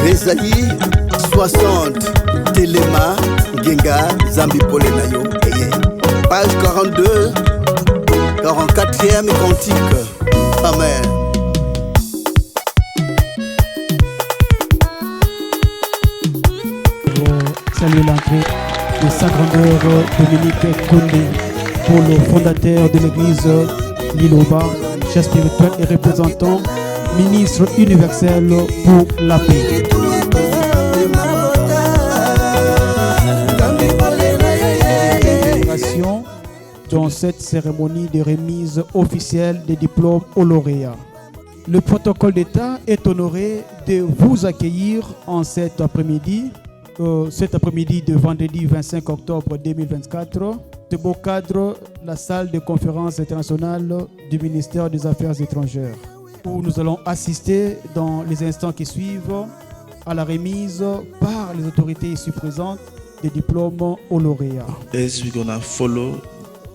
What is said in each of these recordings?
Rezaï 60 Telema Genga Zambi Polenayo page 42 44e cantique. Amen. Salut l'entrée de sa grandeur Dominique Kondé pour le fondateur de l'église Liloba, chef spirituel et représentant, ministre universel pour la paix. Dans cette cérémonie de remise officielle des diplômes aux lauréats. Le protocole d'État est honoré de vous accueillir en cet après-midi de vendredi 25 octobre 2024, de beau cadre, la salle de conférence internationale du ministère des Affaires étrangères, où nous allons assister dans les instants qui suivent à la remise par les autorités ici présentes des diplômes aux lauréats. As we're gonna follow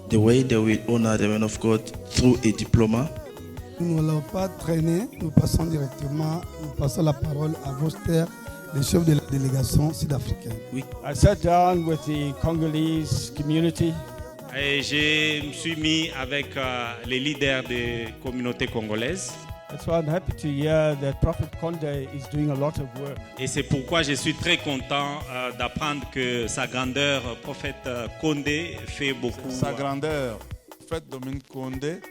the way that we honor the man of God through a diploma. Nous n'allons pas traîner, nous passons la parole à Voster, le chef de la délégation sud-africaine. Oui. I sat down with the Congolese community. Et je me suis mis avec les leaders des communautés congolaises. That's why I'm happy to hear that Prophet Kondé is doing a lot of work. Et c'est pourquoi je suis très content d'apprendre que sa grandeur, prophète Kondé, fait beaucoup. Sa grandeur, prophète Dominique Kondé,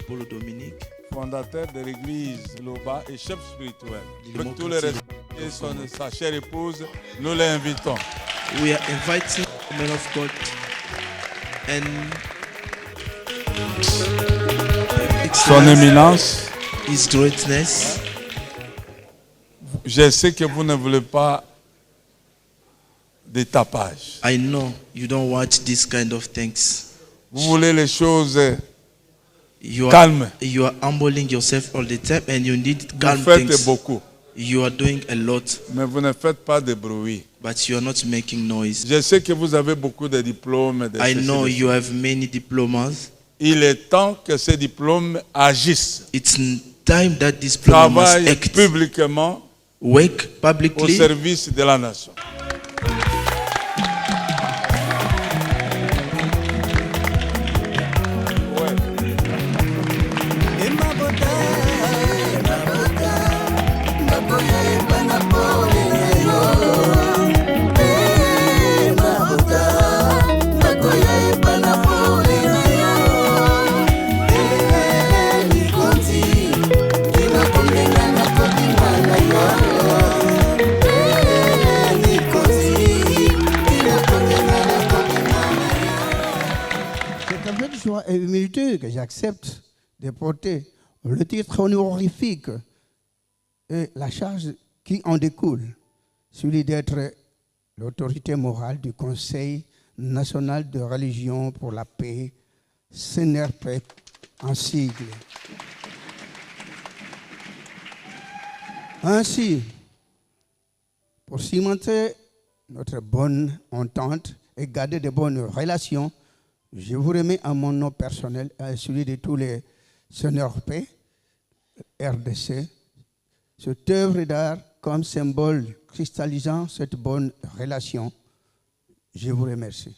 Polo Dominique, fondateur de l'église Loba et chef spirituel. Avec tous les respects et sa chère épouse, nous l'invitons. We are inviting the man of God and son éminence. His greatness. Je sais que vous ne voulez pas des tapages. I know you don't watch this kind of things. Vous voulez les choses calmes. You are humbling yourself all the time and you need calm vous faites things. Beaucoup. You are doing a lot. Mais vous ne faites pas de bruit. But you are not making noise. Je sais que vous avez beaucoup de diplômes. I know you have many diplomas. Il est temps que ces diplômes agissent. It's time that this diploma must act. Publiquement. Work publicly. Au service de la nation. Et humilité que j'accepte de porter le titre honorifique et la charge qui en découle, celui d'être l'autorité morale du Conseil national de religion pour la paix, CNRP en sigle. Ainsi, pour cimenter notre bonne entente et garder de bonnes relations, je vous remets à mon nom personnel et à celui de tous les CNRP, RDC, cette œuvre d'art comme symbole cristallisant cette bonne relation. Je vous remercie.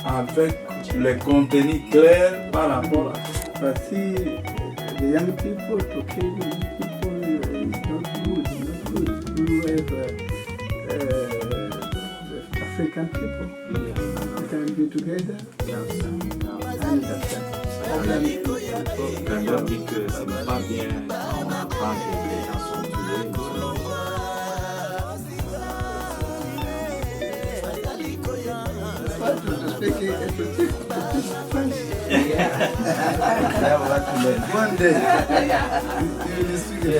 Avec les contenus clairs par rapport à But see, the young people to kill young people is not good. We have African people. We can be together. And Grandeur dit que ce n'est pas bien quand on apprend que les gens sont tués. One day, you will see the